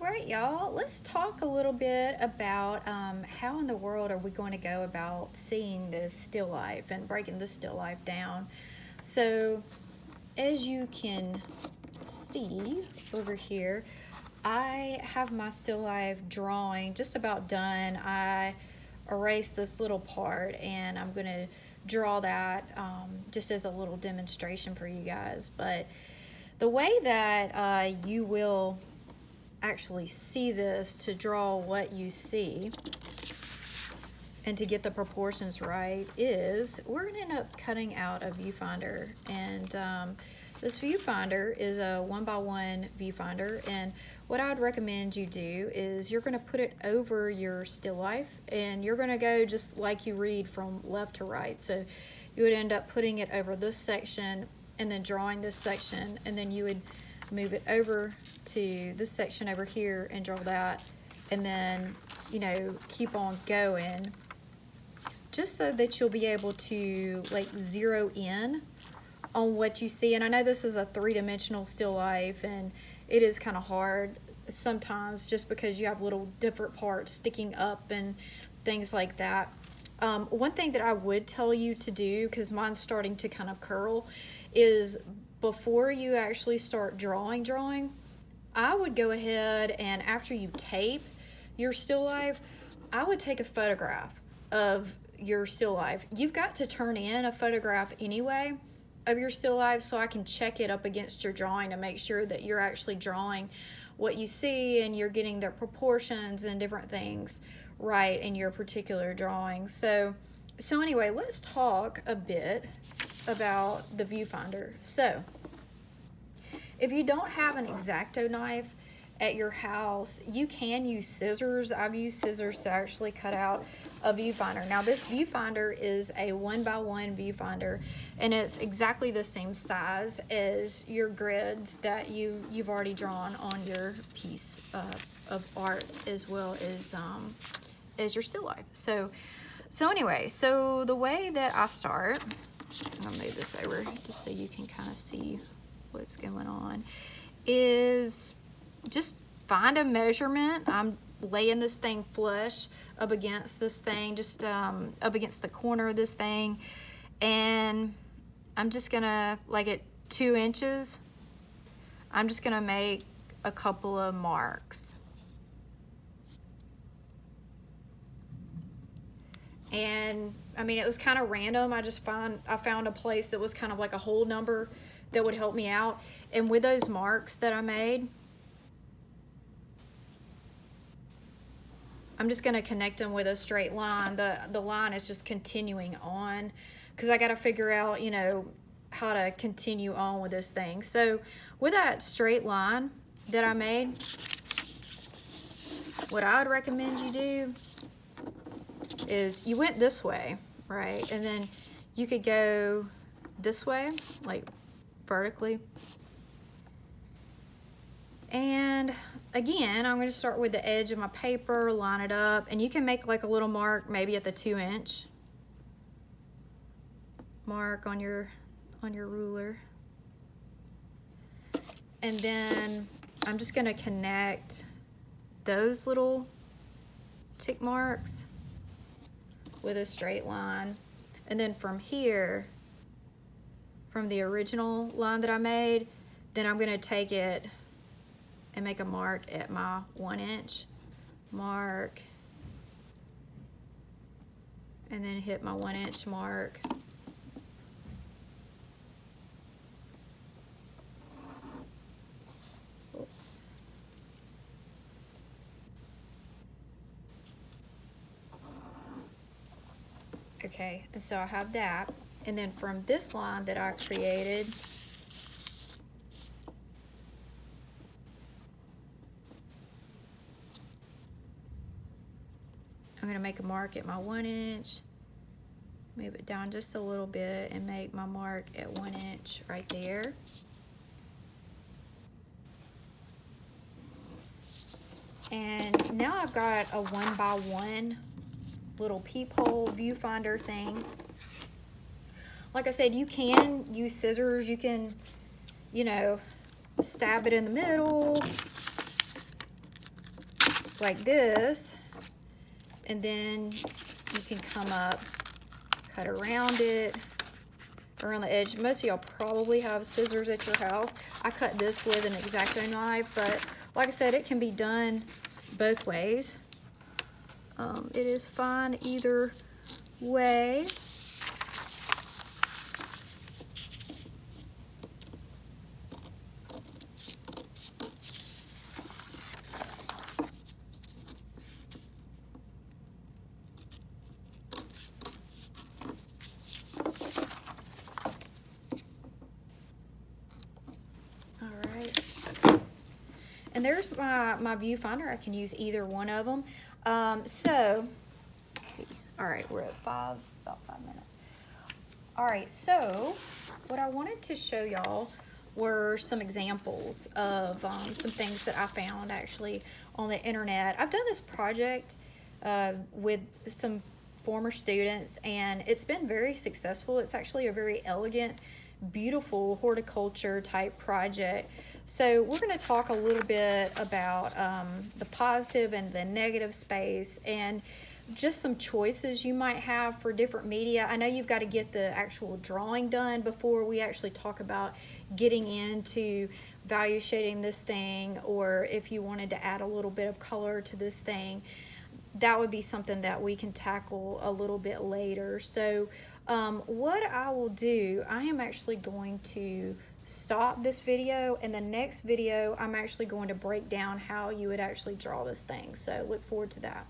right, y'all, let's talk a little bit about how in the world are we going to go about seeing this still life and breaking this still life down. So, as you can see over here, I have my still life drawing just about done. I erased this little part and I'm going to draw that just as a little demonstration for you guys. But the way that you will actually see this to draw what you see and to get the proportions right is we're going to end up cutting out a viewfinder. And this viewfinder is a 1x1 viewfinder, and what I would recommend you do is you're going to put it over your still life and you're going to go just like you read from left to right. So you would end up putting it over this section and then drawing this section, and then you would move it over to this section over here and draw that, and then keep on going, just so that you'll be able to like zero in on what you see. And I know this is a three-dimensional still life and it is kind of hard sometimes just because you have little different parts sticking up and things like that. One thing that I would tell you to do, because mine's starting to kind of curl, is before you actually start drawing, I would go ahead and after you tape your still life, I would take a photograph of your still life. You've got to turn in a photograph anyway of your still life so I can check it up against your drawing to make sure that you're actually drawing what you see and you're getting the proportions and different things right in your particular drawing. So anyway, let's talk a bit about the viewfinder. So if you don't have an X-Acto knife at your house, you can use scissors. I've used scissors to actually cut out a viewfinder. Now this viewfinder is a 1x1 viewfinder, and it's exactly the same size as your grids that you've already drawn on your piece of art, as well as your still life. So anyway, so the way that I start, I'm gonna move this over just so you can kind of see what's going on, is just find a measurement. I'm laying this thing flush up against this thing, just up against the corner of this thing, and I'm just gonna, like at 2 inches, I'm just gonna make a couple of marks. And I mean, it was kind of random. I found a place that was kind of like a whole number that would help me out. And with those marks that I made, I'm just going to connect them with a straight line. The line is just continuing on because I got to figure out, how to continue on with this thing. So with that straight line that I made, what I would recommend you do is you went this way, right? And then you could go this way, like vertically. And again, I'm going to start with the edge of my paper, line it up, and you can make like a little mark maybe at the 2-inch mark on your ruler. And then I'm just going to connect those little tick marks with a straight line. And then from here, from the original line that I made, then I'm going to take it and make a mark at my 1-inch mark, and then hit my 1-inch mark. Oops. Okay, and so I have that, and then from this line that I created, I'm going to make a mark at my 1-inch, move it down just a little bit, and make my mark at 1-inch right there. And now I've got a 1x1 little peephole viewfinder thing. Like I said, you can use scissors. You can, stab it in the middle. like this, and then you can come up, cut around it, around the edge. Most of y'all probably have scissors at your house. I cut this with an X-Acto knife, but like I said, it can be done both ways. It is fine either way. And there's my viewfinder. I can use either one of them. So, let's see. All right, we're at about 5 minutes. All right, so what I wanted to show y'all were some examples of some things that I found actually on the internet. I've done this project with some former students, and it's been very successful. It's actually a very elegant, beautiful horticulture type project. So we're going to talk a little bit about the positive and the negative space, and just some choices you might have for different media. I know you've got to get the actual drawing done before we actually talk about getting into value shading this thing, or if you wanted to add a little bit of color to this thing, that would be something that we can tackle a little bit later. So what I will do, I am actually going to stop this video, and the next video I'm actually going to break down how you would actually draw this thing. So look forward to that.